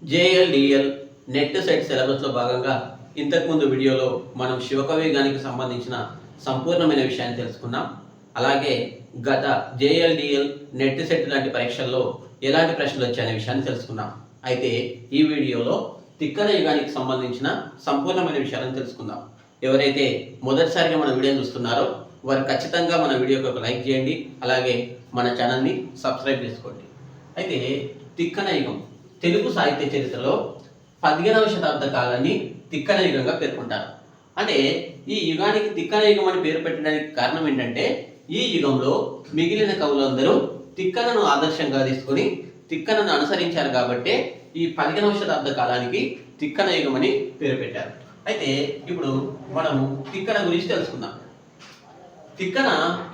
JL DL net set సిలబస్లో భాగంగా ఇంతకుముందు వీడియోలో మనం శివకవి గానికి సంబంధించిన సంపూర్ణమైన విషయాన్ని తెలుసుకున్నాం. అలాగే గత జేఎల్డిఎల్ నెట్ సెట్ లాంటి పరీక్షల్లో ఎలాంటి ప్రశ్నలు వచ్చాయనే విషయాన్ని తెలుసుకున్నాం. అయితే ఈ వీడియోలో తిక్కన యుగానికి సంబంధించిన సంపూర్ణమైన విషయాలను తెలుసుకుందాం. ఎవరైతే మొదటిసారిగా మన వీడియోని చూస్తున్నారో వారు ఖచ్చితంగా మన వీడియోకి ఒక లైక్ చేయండి, అలాగే మన ఛానల్ని సబ్స్క్రైబ్ చేసుకోండి. అయితే తిక్కన యుగం తెలుగు సాహిత్య చరిత్రలో 15వ శతాబ్ద కాలాన్ని తిక్కన యుగంగా పేర్కొంటారు. అంటే ఈ యుగానికి తిక్కన యుగం అని పేరు పెట్టడానికి కారణం ఏంటంటే ఈ యుగంలో మిగిలిన కవులందరూ తిక్కనను ఆదర్శంగా తీసుకొని తిక్కనను అనుసరించారు కాబట్టి ఈ 15వ శతాబ్ద కాలానికి తిక్కన యుగం అని పేరు పెట్టారు. అయితే ఇప్పుడు మనము తిక్కన గురించి తెలుసుకుందాం. తిక్కన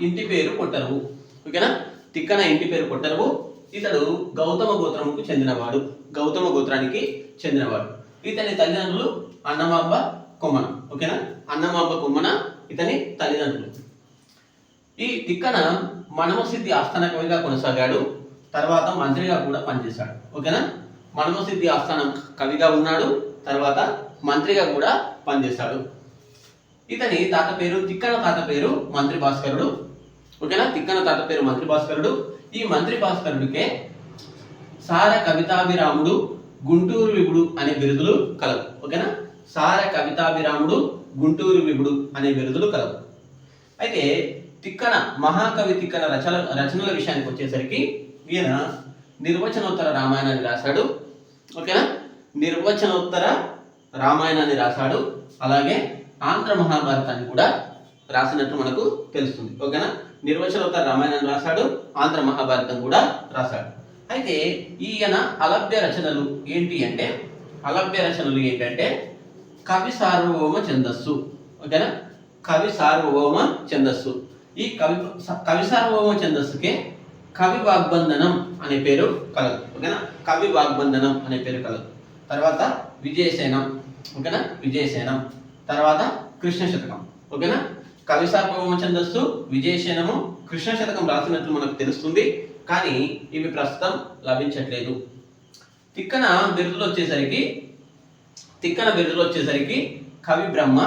ఇంటి పేరు కొట్టరువు. ఓకేనా? తిక్కన ఇంటి పేరు కొట్టరువు. ఇతడు గౌతమ గోత్రముకు చెందినవాడు. గౌతమ గోత్రానికి చెందినవాడు. ఇతని తల్లిదండ్రులు అన్నమాంబ కొమ్మన. ఓకేనా? అన్నమాంబ కొమ్మన ఇతని తల్లిదండ్రులు. ఈ తిక్కన మనమసిద్ధి ఆస్థాన కవిగా కొనసాగాడు. తర్వాత మంత్రిగా కూడా పనిచేశాడు. ఓకేనా? మనమసిద్ధి ఆస్థానం కవిగా ఉన్నాడు, తర్వాత మంత్రిగా కూడా పనిచేశాడు. ఇతని తాత పేరు తిక్కన తాత పేరు మంత్రి భాస్కరుడు. ఓకేనా? తిక్కన తాత పేరు మంత్రి భాస్కరుడు. ఈ మంత్రి భాస్కరుడికే సార కవితాభిరాముడు, గుంటూరు విభుడు అనే బిరుదులు కలవు. ఓకేనా? సార కవితాభిరాముడు, గుంటూరు విభుడు అనే బిరుదులు కలవు. అయితే తిక్కన మహాకవి తిక్కన రచనల విషయానికి వచ్చేసరికి ఈయన నిర్వచనోత్తర రామాయణాన్ని రాశాడు. ఓకేనా? నిర్వచనోత్తర రామాయణాన్ని రాశాడు. అలాగే ఆంధ్ర మహాభారతాన్ని కూడా రాసినట్టు మనకు తెలుస్తుంది. ఓకేనా? నిర్వచనోత్తర రామాయణాన్ని రాశాడు, ఆంధ్ర మహాభారతం కూడా రాశాడు. అయితే ఈయన అలభ్య రచనలు ఏంటంటే కవి సార్వభౌమ ఛందస్సు. ఓకేనా? కవి సార్వభౌమ ఛందస్సు. ఈ కవి సార్వభౌమ ఛందస్సుకే కవి వాగ్బంధనం అనే పేరు కలదు. ఓకేనా? కవి వాగ్బంధనం అనే పేరు కలదు. తర్వాత విజయసేనం. ఓకేనా? విజయసేనం. తర్వాత కృష్ణ శతకం. ఓకేనా? కవి సార్వభౌమ ఛందస్సు, విజయసేనము, కృష్ణ శతకం రాసినట్లు మనకు తెలుస్తుంది. కానీ ఇవి ప్రస్తుతం లభించట్లేదు. తిక్కన బిరుదులు వచ్చేసరికి కవి బ్రహ్మ,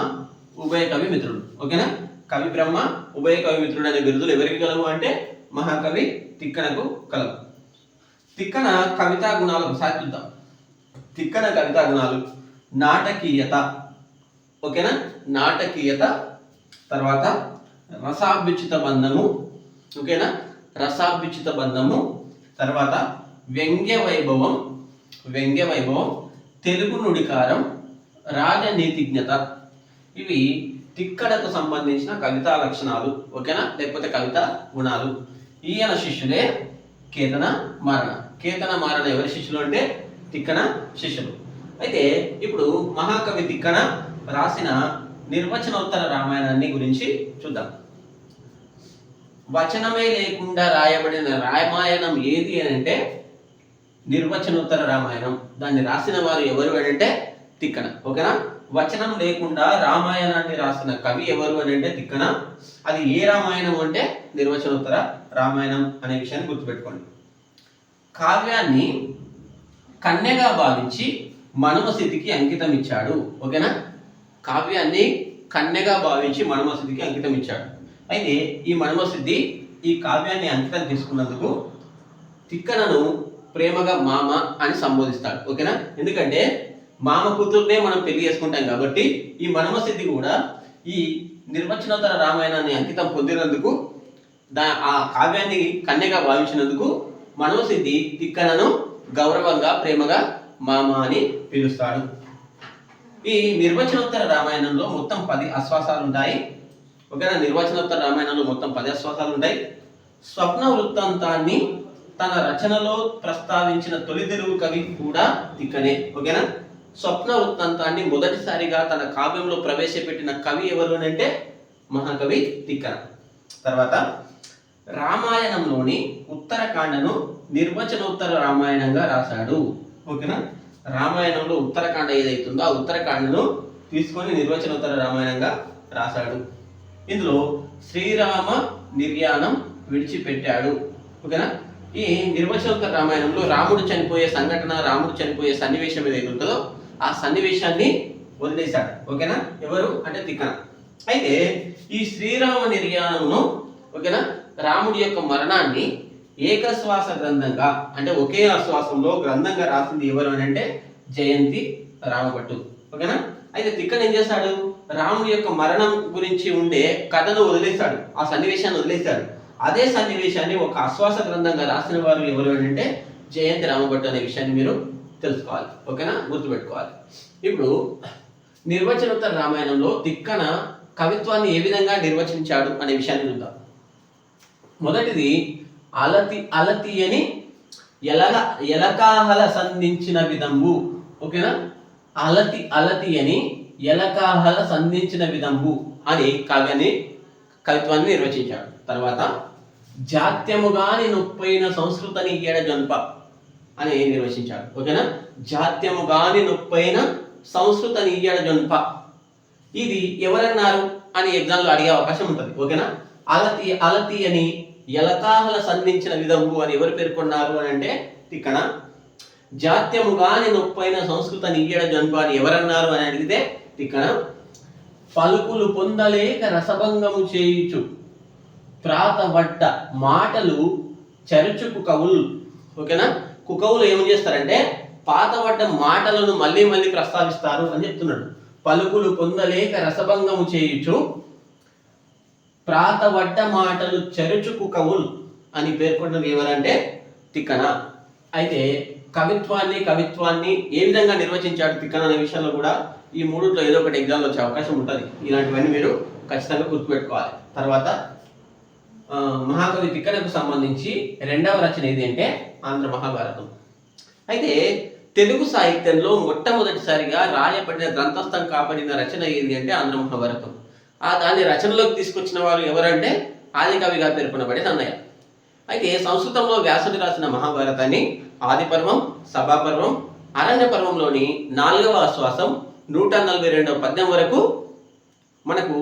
ఉభయ కవి మిత్రుడు. ఓకేనా? కవి బ్రహ్మ, ఉభయ కవి మిత్రుడు అనే బిరుదులు ఎవరికి కలవు అంటే మహాకవి తిక్కనకు కలవు. తిక్కన కవితా గుణాలు ఒకసారి చూద్దాం. తిక్కన కవితా గుణాలు: నాటకీయత. ఓకేనా? నాటకీయత. తర్వాత రసాభ్యుచిత బంధము. ఓకేనా? రసాభ్యుచిత బంధము. తర్వాత వ్యంగ్య వైభవం, తెలుగు నుడికారం, రాజనీతిజ్ఞత. ఇవి తిక్కడకు సంబంధించిన కవితా లక్షణాలు. ఓకేనా? లేకపోతే కవితా గుణాలు. ఈయన శిష్యులే కేతన మారణ. కేతన మారణ ఎవరి శిష్యులు అంటే తిక్కన శిష్యులు. అయితే ఇప్పుడు మహాకవి తిక్కన రాసిన నిర్వచనోత్తర రామాయణాన్ని గురించి చూద్దాం. వచనమే లేకుండా రాయబడిన రామాయణం ఏది అని అంటే నిర్వచనోత్తర రామాయణం. దాన్ని రాసిన వారు ఎవరు అని అంటే తిక్కన. ఓకేనా? వచనం లేకుండా రామాయణాన్ని రాసిన కవి ఎవరు అని అంటే తిక్కన. అది ఏ రామాయణం అంటే నిర్వచనోత్తర రామాయణం అనే విషయాన్ని గుర్తుపెట్టుకోండి. కావ్యాన్ని కన్యగా భావించి మనుమసిద్ధికి అంకితం ఇచ్చాడు. ఓకేనా? కావ్యాన్ని కన్యగా భావించి మనుమసిద్ధికి అంకితం ఇచ్చాడు. అయితే ఈ మనుమసిద్ధి ఈ కావ్యాన్ని అంకితం తీసుకున్నందుకు తిక్కనను ప్రేమగా మామ అని సంబోధిస్తాడు. ఓకేనా? ఎందుకంటే మామ కూతురునే మనం పెళ్లి చేసుకుంటాం కాబట్టి ఈ మనుమసిద్ధి కూడా ఈ నిర్వచనోత్తర రామాయణాన్ని అంకితం పొందినందుకు, ఆ కావ్యాన్ని కన్యగా భావించినందుకు మనుమసిద్ధి తిక్కనను గౌరవంగా ప్రేమగా మామ అని పిలుస్తాడు. ఈ నిర్వచనోత్తర రామాయణంలో మొత్తం 10 ఆశ్వాసాలు ఉంటాయి. ఓకేనా? నిర్వచనోత్తర రామాయణంలో మొత్తం 10 ఆశ్వాసాలు ఉంటాయి. స్వప్న వృత్తాంతాన్ని తన రచనలో ప్రస్తావించిన తొలి తెలుగు కవి కూడా తిక్కనే. ఓకేనా? స్వప్న వృత్తాంతాన్ని మొదటిసారిగా తన కావ్యంలో ప్రవేశపెట్టిన కవి ఎవరు అని అంటే మహాకవి తిక్కన. తర్వాత రామాయణంలోని ఉత్తరకాండను నిర్వచనోత్తర రామాయణంగా రాశాడు. ఓకేనా? రామాయణంలో ఉత్తరకాండ ఏదైతుందో ఆ ఉత్తరకాండను తీసుకొని నిర్వచనోత్తర రామాయణంగా రాశాడు. ఇందులో శ్రీరామ నిర్యాణం విడిచిపెట్టాడు. ఓకేనా? ఈ నిర్వచనోత్తర రామాయణంలో రాముడు చనిపోయే సంఘటన, రాముడు చనిపోయే సన్నివేశం ఏదైతే ఉంటుందో ఆ సన్నివేశాన్ని వదిలేశాడు. ఓకేనా? ఎవరు అంటే తిక్కన. అయితే ఈ శ్రీరామ నిర్యాణమును, ఓకేనా, రాముడి యొక్క మరణాన్ని ఏకశ్వాస గ్రంథంగా అంటే ఒకే ఆశ్వాసంలో గ్రంథంగా రాసింది ఎవరు అని అంటే జయంతి రామభట్టు. ఓకేనా? అయితే తిక్కన ఏం చేశాడు, రాముడి యొక్క మరణం గురించి ఉండే కథను వదిలేశాడు, ఆ సన్నివేశాన్ని వదిలేశాడు. అదే సన్నివేశాన్ని ఒక ఆశ్వాస గ్రంథంగా రాసిన వారు ఎవరు అని అంటే జయంతి రామభట్టు అనే విషయాన్ని మీరు తెలుసుకోవాలి. ఓకేనా? గుర్తుపెట్టుకోవాలి. ఇప్పుడు నిర్వచనోత్తర రామాయణంలో తిక్కన కవిత్వాన్ని ఏ విధంగా నిర్వచించాడు అనే విషయాన్ని చూద్దాం. మొదటిది అలతి అని ఎలకాహల సంధించిన విధంబు. ఓకేనా? అలతి అని ఎలకాహల సంధించిన విధంబు అని కవిత్వాన్ని నిర్వచించాడు. తర్వాత జాత్యముగాని నొప్పైన సంస్కృతని ఈయడ జొన్ప అని నిర్వచించాడు. ఓకేనా? జాత్యముగాని నొప్పైన సంస్కృతని ఈయడ జొన్ప, ఇది ఎవరన్నారు అని ఎగ్జామ్లో అడిగే అవకాశం ఉంటుంది. ఓకేనా? అలతి అని ఎలకాహల సంధించిన విధంబు అని ఎవరు పేర్కొన్నారు అని అంటే తిక్కన. జాత్యముగాని నొప్పైన సంస్కృతని ఈయడ జొన్ప అని ఎవరన్నారు అని అడిగితే తిక్కన. పలుకులు పొందలేక రసభంగము చేయుచు ప్రాతవడ్డ మాటలు చరుచుకు కవులు. ఓకేనా? కుకవులు ఏం చేస్తారంటే పాతవడ్డ మాటలను మళ్ళీ మళ్ళీ ప్రస్తావిస్తారు అని చెప్తున్నాడు. పలుకులు పొందలేక రసభంగము చేయుచు ప్రాతవడ్డ మాటలు చరుచుకు కవులు అని పేర్కొన్నది ఎవరంటే తిక్కన. అయితే కవిత్వాన్ని ఏ విధంగా నిర్వచించాడు తిక్కన అనే విషయంలో కూడా ఈ మూడుట్లో ఏదో ఒకటి ఎగ్జామ్లో వచ్చే అవకాశం ఉంటుంది. ఇలాంటివన్నీ మీరు ఖచ్చితంగా గుర్తుపెట్టుకోవాలి. తర్వాత మహాకవి తిక్కనకు సంబంధించి రెండవ రచన ఏది అంటే ఆంధ్ర మహాభారతం. అయితే తెలుగు సాహిత్యంలో మొట్టమొదటిసారిగా రాయబడిన గ్రంథస్థం కాబడిన రచన ఏది అంటే ఆంధ్ర మహాభారతం. దాన్ని రచనలోకి తీసుకొచ్చిన వారు ఎవరంటే ఆదికవిగా పేర్కొనబడి నన్నయ్య. అయితే సంస్కృతంలో వ్యాసుడు రాసిన మహాభారతాన్ని ఆదిపర్వం, సభాపర్వం, అరణ్య పర్వంలోని 4వ ఆశ్వాసం 142వ పద్యం వరకు మనకు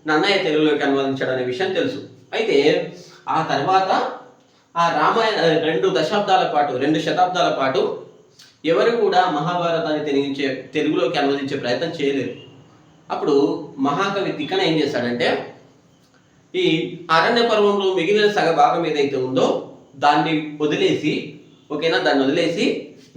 నన్నయ్య తెలుగులోకి అనువదించాడు అనే విషయం తెలుసు. అయితే ఆ తర్వాత ఆ రామాయణ 2 శతాబ్దాల పాటు ఎవరు కూడా మహాభారతాన్ని తెలుగులోకి అనువదించే ప్రయత్నం చేయలేరు. అప్పుడు మహాకవి తిక్కన ఏం చేశాడంటే ఈ అరణ్య పర్వంలో మిగిలిన సగ భాగం ఏదైతే ఉందో దాన్ని వదిలేసి, ఓకేనా, దాన్ని వదిలేసి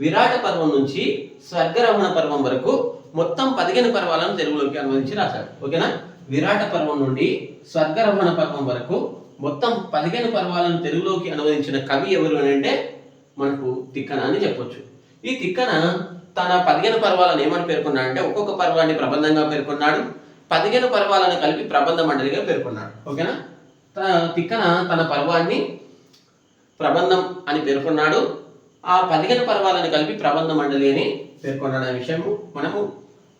విరాట పర్వం నుంచి స్వర్గరమణ పర్వం వరకు మొత్తం 15 పర్వాలను తెలుగులోకి అనువదించి రాశాడు. ఓకేనా? విరాట పర్వం నుండి స్వర్గరమణ పర్వం వరకు మొత్తం 15 పర్వాలను తెలుగులోకి అనువదించిన కవి ఎవరు అని అంటే మనకు తిక్కన అని చెప్పొచ్చు. ఈ తిక్కన తన 15 పర్వాలను ఏమని పేర్కొన్నాడు అంటే ఒక్కొక్క పర్వాన్ని ప్రబంధంగా పేర్కొన్నాడు, 15 పర్వాలను కలిపి ప్రబంధ మండలిగా పేర్కొన్నాడు. ఓకేనా? తిక్కన తన పర్వాన్ని ప్రబంధం అని పేర్కొన్నాడు, ఆ 15 పర్వాలను కలిపి ప్రబంధ మండలి అని పేర్కొన్నాడు అనే విషయం మనము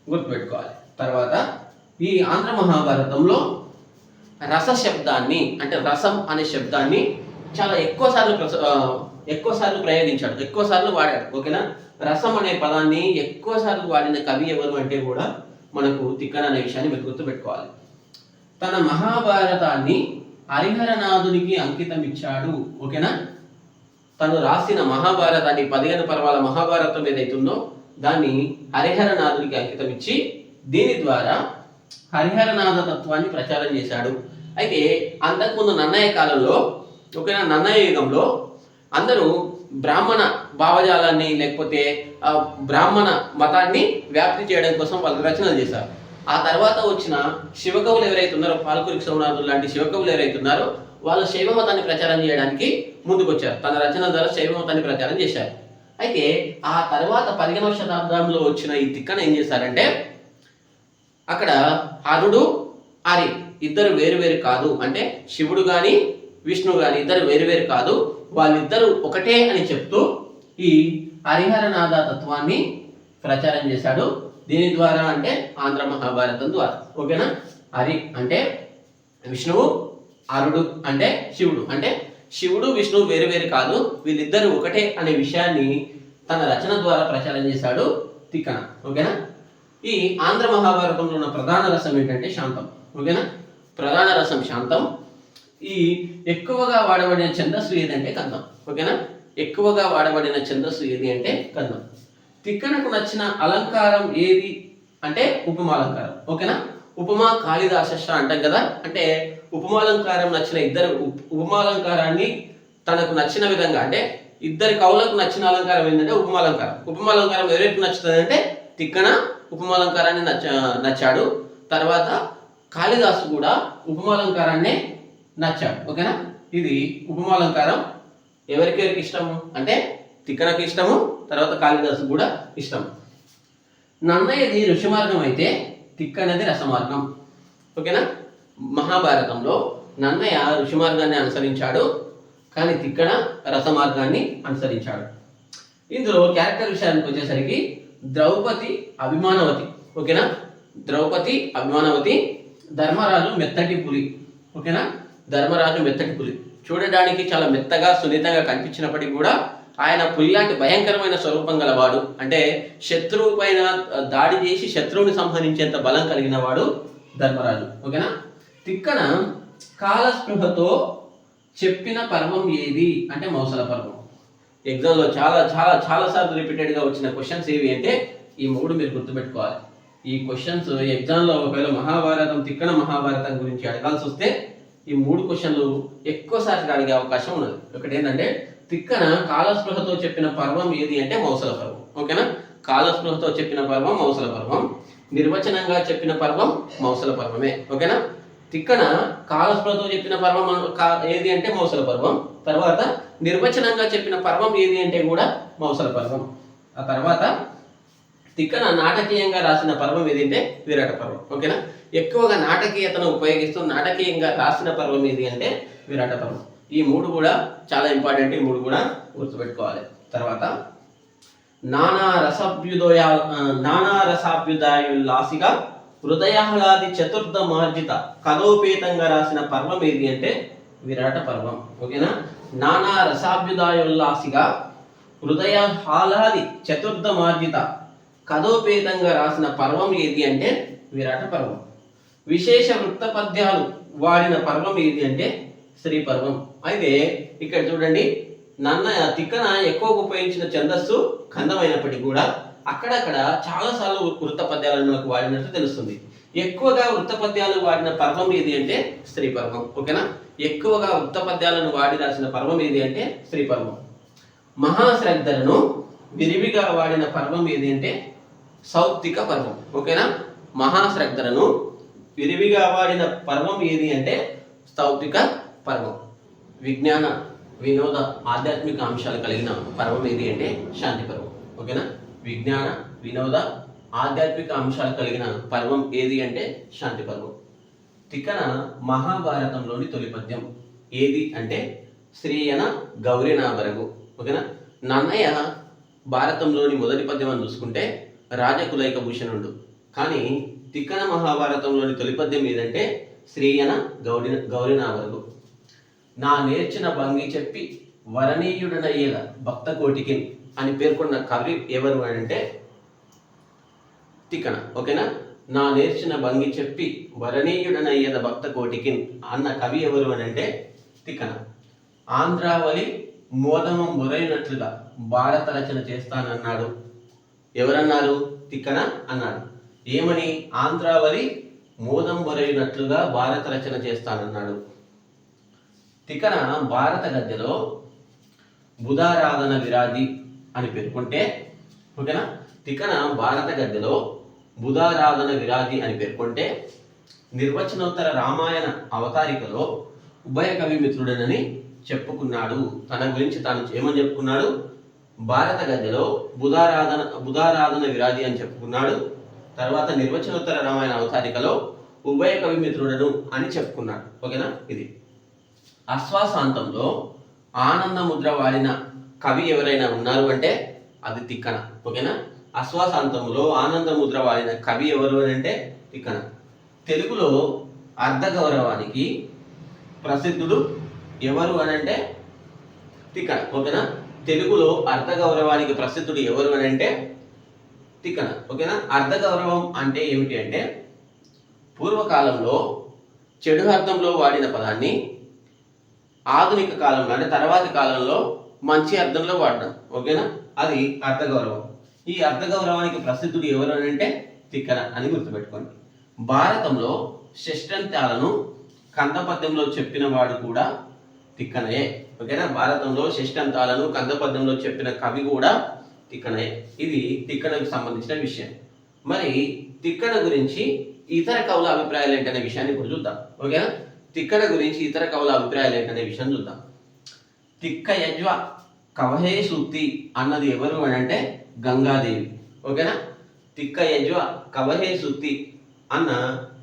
గుర్తుపెట్టుకోవాలి. తర్వాత ఈ ఆంధ్ర మహాభారతంలో రస శబ్దాన్ని అంటే రసం అనే శబ్దాన్ని చాలా ఎక్కువ సార్లు ప్రయోగించాడు, ఎక్కువ సార్లు వాడాడు. ఓకేనా? రసం అనే పదాన్ని ఎక్కువ సార్లు వాడిన కవి ఎవరు అంటే కూడా మనకు తిక్కన అనే విషయాన్ని మీరు గుర్తుపెట్టుకోవాలి. తన మహాభారతాన్ని హరిహరనాథునికి అంకితం ఇచ్చాడు. ఓకేనా? తను రాసిన మహాభారతాన్ని 15 పర్వాల మహాభారతం ఏదైతుందో దాన్ని హరిహరనాథునికి అంకితం ఇచ్చి దీని ద్వారా హరిహరనాథ తత్వాన్ని ప్రచారం చేశాడు. అయితే అంతకుముందు నన్నయ్య కాలంలో, ఓకేనా, నన్నయ్య యుగంలో అందరూ బ్రాహ్మణ భావజాలాన్ని లేకపోతే బ్రాహ్మణ మతాన్ని వ్యాప్తి చేయడం కోసం వాళ్ళు రచనలు చేశారు. ఆ తర్వాత వచ్చిన శివకవులు ఎవరైతే ఉన్నారో, పాల్కురికి సోమనాథులు లాంటి శివకవులు ఎవరైతే ఉన్నారో వాళ్ళు శైవ మతాన్ని ప్రచారం చేయడానికి ముందుకొచ్చారు. తన రచన ద్వారా శైవ మతాన్ని ప్రచారం చేశారు. అయితే ఆ తర్వాత 15వ శతాబ్దంలో వచ్చిన ఈ తిక్కన ఏం చేశారంటే అక్కడ హరుడు హరి ఇద్దరు వేరు కాదు, అంటే శివుడు కానీ విష్ణువు కానీ ఇద్దరు వేరు కాదు, వాళ్ళిద్దరూ ఒకటే అని చెప్తూ ఈ హరిహరనాథ తత్వాన్ని ప్రచారం చేశాడు. దీని ద్వారా అంటే ఆంధ్ర మహాభారతం ద్వారా. ఓకేనా? హరి అంటే విష్ణువు, హరుడు అంటే శివుడు, అంటే శివుడు విష్ణువు వేరు కాదు, వీళ్ళిద్దరూ ఒకటే అనే విషయాన్ని తన రచన ద్వారా ప్రచారం చేశాడు తిక్కన. ఓకేనా? ఈ ఆంధ్ర మహాభారతంలో ఉన్న ప్రధాన రసం ఏంటంటే శాంతం. ఓకేనా? ప్రధాన రసం శాంతం. ఈ ఎక్కువగా వాడబడిన ఛందస్సు ఏదంటే కందం. ఓకేనా, ఎక్కువగా వాడబడిన ఛందస్సు ఏది అంటే కందం. తిక్కనకు నచ్చిన అలంకారం ఏది అంటే ఉపమాలంకారం. ఓకేనా, ఉపమా కాళిదాస అంటాం కదా, అంటే ఉపమాలంకారం నచ్చిన ఇద్దరు ఉపమాలంకారాన్ని తనకు నచ్చిన విధంగా, అంటే ఇద్దరి కవులకు నచ్చిన అలంకారం ఏంటంటే ఉపమాలంకారం. ఉపమాలంకారం ఎవరికి నచ్చుతుంది అంటే తిక్కన ఉపమాలంకారాన్ని నచ్చాడు. తర్వాత కాళిదాసు కూడా ఉపమాలంకారాన్ని నచ్చాడు. ఓకేనా, ఇది ఉపమాలంకారం ఎవరికెవరికి ఇష్టము అంటే తిక్కనకు ఇష్టము, తర్వాత కాళిదాసు కూడా ఇష్టం. నన్నయ్యది ఋషిమార్గం అయితే తిక్కనది రసమార్గం. ఓకేనా, మహాభారతంలో నన్నయ్య ఋషిమార్గాన్ని అనుసరించాడు, కానీ తిక్కన రసమార్గాన్ని అనుసరించాడు. ఇందులో క్యారెక్టర్ విషయానికి వచ్చేసరికి ద్రౌపది అభిమానవతి. ఓకేనా, ద్రౌపది అభిమానవతి. ధర్మరాజు మెత్తటి పులి. ఓకేనా, ధర్మరాజు మెత్తటి పులి చూడడానికి చాలా మెత్తగా సున్నితంగా కనిపించినప్పటికీ కూడా ఆయన పులి లాంటి భయంకరమైన స్వరూపం గలవాడు. అంటే శత్రువు పైన దాడి చేసి శత్రువుని సంహరించేంత బలం కలిగిన వాడు ధర్మరాజు. ఓకేనా, తిక్కన కాలస్పృహతో చెప్పిన పర్వం ఏది అంటే మౌసల పర్వం. ఎగ్జామ్లో చాలా చాలా చాలా సార్లు రిపీటెడ్గా వచ్చిన క్వశ్చన్స్ ఏవి అంటే ఈ మూడు మీరు గుర్తుపెట్టుకోవాలి. ఈ క్వశ్చన్స్ ఎగ్జామ్లో ఒకవేళ మహాభారతం తిక్కన మహాభారతం గురించి అడగాల్సి వస్తే ఈ మూడు క్వశ్చన్లు ఎక్కువసార్లు అడిగే అవకాశం ఉన్నది. ఒకటి ఏంటంటే తిక్కన కాలస్పృహతో చెప్పిన పర్వం ఏది అంటే మౌసల పర్వం. ఓకేనా, కాలస్పృహతో చెప్పిన పర్వం మౌసల పర్వం. నిర్వచనంగా చెప్పిన పర్వం మౌసల పర్వమే. ఓకేనా, తిక్కన కాలస్పృహతో చెప్పిన పర్వం ఏది అంటే మౌసల పర్వం. తర్వాత నిర్వచనంగా చెప్పిన పర్వం ఏది అంటే కూడా మౌసల పర్వం. ఆ తర్వాత తిక్కన నాటకీయంగా రాసిన పర్వం ఏది అంటే విరాట పర్వం. ఓకేనా, ఎక్కువగా నాటకీయతను ఉపయోగిస్తూ నాటకీయంగా రాసిన పర్వం ఏది అంటే విరాట పర్వం. ఈ మూడు కూడా చాలా ఇంపార్టెంట్, ఈ మూడు కూడా గుర్తుపెట్టుకోవాలి. తర్వాత నానా రసాభ్యుదాయుల్లాసిగా హృదయాహ్లాది చతుర్థ మార్జిత కథోపేతంగా రాసిన పర్వం ఏది అంటే విరాట పర్వం. ఓకేనా, నానా రసాభ్యుదాయుల్లాసిగా హృదయాహ్లాది చతుర్థ మార్జిత కథోపేతంగా రాసిన పర్వం ఏది అంటే విరాట పర్వం. విశేష వృత్త పద్యాలు వాడిన పర్వం ఏది అంటే శ్రీ పర్వం. అయితే ఇక్కడ చూడండి, తిక్కన ఎక్కువగా ఉపయోగించిన ఛందస్సు కందమైనప్పటికీ కూడా అక్కడక్కడ చాలాసార్లు వృత్త పద్యాలను వాడినట్టు తెలుస్తుంది. ఎక్కువగా వృత్త పద్యాలు వాడిన పర్వం ఏది అంటే స్త్రీ పర్వం. ఓకేనా, ఎక్కువగా వృత్త పద్యాలను వాడి రాసిన పర్వం ఏది అంటే స్త్రీ పర్వం. మహాశ్రద్ధలను విరివిగా వాడిన పర్వం ఏది అంటే సౌప్తిక పర్వం. ఓకేనా, మహాశ్రద్ధలను విరివిగా వాడిన పర్వం ఏది అంటే సౌప్తిక పర్వం. విజ్ఞాన వినోద ఆధ్యాత్మిక అంశాలు కలిగిన పర్వం ఏది అంటే శాంతి పర్వం. ఓకేనా, విజ్ఞాన వినోద ఆధ్యాత్మిక అంశాలు కలిగిన పర్వం ఏది అంటే శాంతి పర్వం. తిక్కన మహాభారతంలోని తొలి పద్యం ఏది అంటే శ్రీయన గౌరీనాబరగు. ఓకేనా, నన్నయ్య భారతంలోని మొదటి పద్యం అని చూసుకుంటే రాజకులైక భూషణుడు, కానీ తిక్కన మహాభారతంలోని తొలి పద్యం ఏదంటే శ్రీయన గౌరీనాబరగు. నా నేర్చిన భంగి చెప్పి వరణీయుడనయ్యేల భక్త కోటికి అని పేర్కొన్న కవి ఎవరు అంటే తిక్కన. ఓకేనా, నా నేర్చిన భంగి చెప్పి వరణీయుడనయ్యేద భక్త కోటికి అన్న కవి ఎవరు అని అంటే తిక్కన. ఆంధ్రావళి మోదము మొరైనట్లుగా భారత రచన చేస్తానన్నాడు. ఎవరన్నారు? తిక్కన అన్నాడు. ఏమని? ఆంధ్రావళి మోదం మొరైనట్లుగా భారత రచన చేస్తానన్నాడు. తిక్కన భారత గద్యలో బుధారాధన విరాది అని పేర్కొంటే, ఓకేనా, తిక్కన భారత గద్యలో బుధారాధన విరాది అని పేర్కొంటే నిర్వచనోత్తర రామాయణ అవతారికలో ఉభయ కవి మిత్రుడనని చెప్పుకున్నాడు. తన గురించి తాను ఏమని చెప్పుకున్నాడు? భారత గద్యలో బుధారాధన విరాది అని చెప్పుకున్నాడు. తర్వాత నిర్వచనోత్తర రామాయణ అవతారికలో ఉభయ కవి మిత్రుడను అని చెప్పుకున్నాడు. ఓకేనా, ఇది అశ్వాసాంతంలో ఆనంద ముద్ర వాడిన కవి ఎవరైనా ఉన్నారు అంటే అది తిక్కన. ఓకేనా, అశ్వాసాంతంలో ఆనంద ముద్ర వాడిన కవి ఎవరు అని అంటే తిక్కన. తెలుగులో అర్ధ గౌరవానికి ప్రసిద్ధుడు ఎవరు అని అంటే తిక్కన. ఓకేనా, తెలుగులో అర్ధ గౌరవానికి ప్రసిద్ధుడు ఎవరు అని అంటే తిక్కన. ఓకేనా, అర్ధ గౌరవం అంటే ఏమిటి అంటే పూర్వకాలంలో చెడు అర్థంలో వాడిన పదాన్ని ఆధునిక కాలంలో అంటే తర్వాతి కాలంలో మంచి అర్థంలో వాడడం. ఓకేనా, అది అర్థగౌరవం. ఈ అర్థగౌరవానికి ప్రసిద్ధుడు ఎవరు అని అంటే తిక్కన అని గుర్తుపెట్టుకోండి. భారతంలో షష్ఠంత్యాలను కందపద్యంలో చెప్పిన వాడు కూడా తిక్కనయే. ఓకేనా, భారతంలో షష్ఠంతాలను కందపద్యంలో చెప్పిన కవి కూడా తిక్కనయే. ఇది తిక్కనకు సంబంధించిన విషయం. మరి తిక్కన గురించి ఇతర కవుల అభిప్రాయాలు ఏంటనే విషయాన్ని ఇప్పుడు చూద్దాం. ఓకేనా, తిక్కన గురించి ఇతర కవుల అభిప్రాయాలు ఏంటనే విషయం చూద్దాం. తిక్క యజ్వ కవహే సూక్తి అన్నది ఎవరు అని అంటే గంగాదేవి. ఓకేనా, తిక్క యజ్వ కవహే సూక్తి అన్న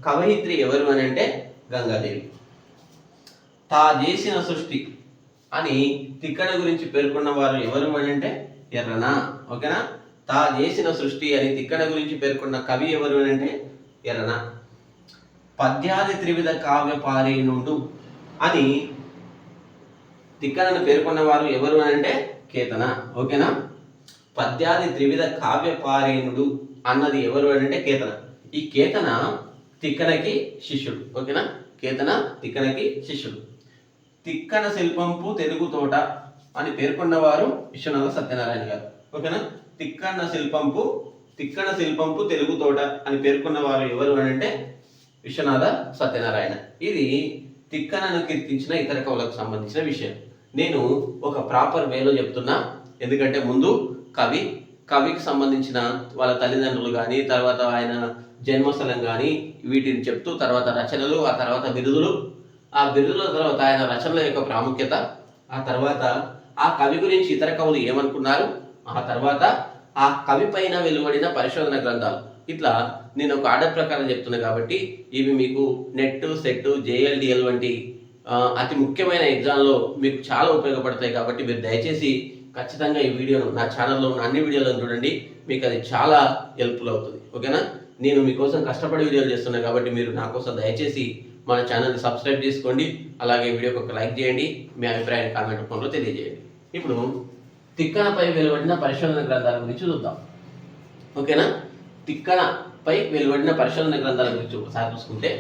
కవయిత్రి ఎవరు అని అంటే గంగాదేవి. తా చేసిన సృష్టి అని తిక్కన గురించి పేర్కొన్న వారు ఎవరు అని అంటే ఎర్రన. ఓకేనా, తా చేసిన సృష్టి అని తిక్కన గురించి పేర్కొన్న కవి ఎవరు అని అంటే ఎర్రన. పద్యాది త్రివిధ కావ్య పారేణుడు అని తిక్కనను పేర్కొన్న వారు ఎవరు అని అంటే కేతన. ఓకేనా, పద్యాది త్రివిధ కావ్య పారేణుడు అన్నది ఎవరు అని అంటే కేతన. ఈ కేతన తిక్కనకి శిష్యుడు. ఓకేనా, కేతన తిక్కనకి శిష్యుడు. తిక్కన శిల్పంపు తెలుగు తోట అని పేర్కొన్నవారు విశ్వనాథ సత్యనారాయణ గారు. ఓకేనా, తిక్కన శిల్పంపు తెలుగు తోట అని పేర్కొన్నవారు ఎవరు అని అంటే విశ్వనాథ సత్యనారాయణ. ఇది తిక్కనను కీర్తించిన ఇతర కవులకు సంబంధించిన విషయం. నేను ఒక ప్రాపర్ వేలో చెప్తున్నా, ఎందుకంటే ముందు కవికి సంబంధించిన వాళ్ళ తల్లిదండ్రులు కానీ, తర్వాత ఆయన జన్మస్థలం కానీ వీటిని చెప్తూ, తర్వాత రచనలు, ఆ తర్వాత బిరుదులు, ఆ బిరుదుల తర్వాత ఆయన రచనల యొక్క ప్రాముఖ్యత, ఆ తర్వాత ఆ కవి గురించి ఇతర కవులు ఏమనుకున్నారు, ఆ తర్వాత ఆ కవి పైన వెలువడిన పరిశోధన గ్రంథాలు. ఇట్లా నేను ఒక ఆర్డర్ ప్రకారం చెప్తున్నా కాబట్టి ఇవి మీకు నెట్, సెట్, JLDL వంటి అతి ముఖ్యమైన ఎగ్జామ్లో మీకు చాలా ఉపయోగపడతాయి. కాబట్టి మీరు దయచేసి ఖచ్చితంగా ఈ వీడియోను నా ఛానల్లో ఉన్న అన్ని వీడియోలను చూడండి, మీకు అది చాలా హెల్ప్ఫుల్ అవుతుంది. ఓకేనా, నేను మీకోసం కష్టపడి వీడియోలు చేస్తున్నాను కాబట్టి మీరు నా కోసం దయచేసి మన ఛానల్ని సబ్స్క్రైబ్ చేసుకోండి. అలాగే వీడియోకి ఒక లైక్ చేయండి, మీ అభిప్రాయాన్ని కామెంట్ రూపంలో తెలియజేయండి. ఇప్పుడు తిక్కనపై వెలువడిన పరిశోధన గ్రంథాల గురించి చూద్దాం. ఓకేనా, తిక్కనపై వెలువడిన పరిశోధన గ్రంథాల గురించి ఒకసారి చూసుకుంటే,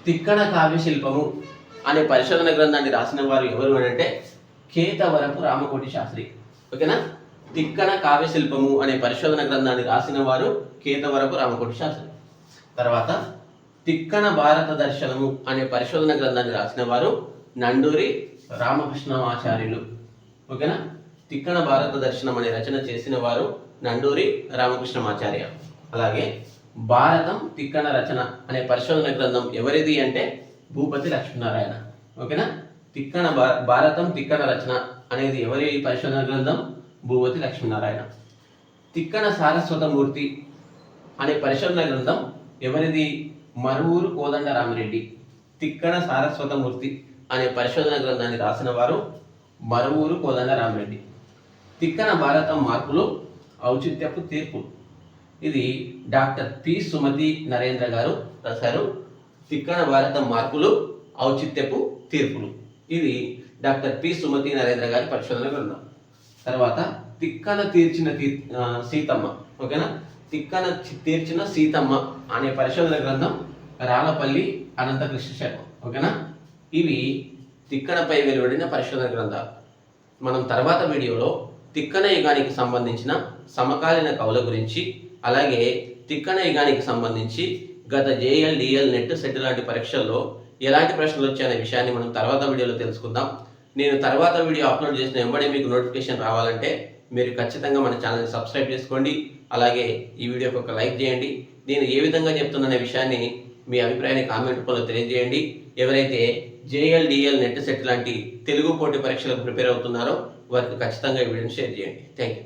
తిక్కన కావ్యశిల్పము అనే పరిశోధన గ్రంథాన్ని రాసిన వారు ఎవరు అని అంటే కేతవరపు రామకోటి శాస్త్రి. ఓకేనా, తిక్కన కావ్యశిల్పము అనే పరిశోధన గ్రంథాన్ని రాసిన వారు కేతవరపు రామకోటి శాస్త్రి. తర్వాత తిక్కన భారత దర్శనము అనే పరిశోధన గ్రంథాన్ని రాసిన వారు నండూరి రామకృష్ణమాచార్యులు. ఓకేనా, తిక్కన భారత దర్శనం అనే రచన చేసిన వారు నండూరి రామకృష్ణమాచార్య. అలాగే భారతం తిక్కన రచన అనే పరిశోధన గ్రంథం ఎవరిది అంటే భూపతి లక్ష్మీనారాయణ. ఓకేనా, భారతం తిక్కన రచన అనేది ఎవరి పరిశోధన గ్రంథం? భూపతి లక్ష్మీనారాయణ. తిక్కన సారస్వతమూర్తి అనే పరిశోధన గ్రంథం ఎవరిది? మరువూరు కోదండరామిరెడ్డి. తిక్కన సారస్వతమూర్తి అనే పరిశోధన గ్రంథాన్ని రాసిన వారు మరువూరు కోదండరామిరెడ్డి. తిక్కన భారతం మార్పులు ఔచిత్యపు తీర్పు, ఇది డాక్టర్ పి సుమతి నరేంద్ర గారు రాశారు. తిక్కన భారతం మార్పులు ఔచిత్యపు తీర్పులు, ఇది డాక్టర్ పి సుమతి నరేంద్ర గారి పరిశోధన గ్రంథం. తర్వాత తిక్కన తీర్చిన సీతమ్మ. ఓకేనా, తిక్కన తీర్చిన సీతమ్మ అనే పరిశోధన గ్రంథం రాలపల్లి అనంతకృష్ణ శర్మ. ఓకేనా, ఇవి తిక్కనపై వెలువడిన పరిశోధన గ్రంథాలు. మనం తర్వాత వీడియోలో తిక్కన యుగానికి సంబంధించిన సమకాలీన కవుల గురించి, అలాగే తిక్కన యుగానికి సంబంధించి గత JLDL, నెట్, సెట్ లాంటి పరీక్షల్లో ఎలాంటి ప్రశ్నలు వచ్చాయనే విషయాన్ని మనం తర్వాత వీడియోలో తెలుసుకుందాం. నేను తర్వాత వీడియో అప్లోడ్ చేసిన వెంబడే మీకు నోటిఫికేషన్ రావాలంటే మీరు ఖచ్చితంగా మన ఛానల్ని సబ్స్క్రైబ్ చేసుకోండి. అలాగే ఈ వీడియోకి ఒక లైక్ చేయండి. నేను ఏ విధంగా చెప్తున్ననే విషయాన్ని మీ అభిప్రాయాన్ని కామెంట్ రూపంలో తెలియజేయండి. ఎవరైతే JLDL, నెట్, సెట్ లాంటి తెలుగు పోటీ పరీక్షలకు ప్రిపేర్ అవుతున్నారో వారికి ఖచ్చితంగా ఈ వీడియోని షేర్ చేయండి. Thank you.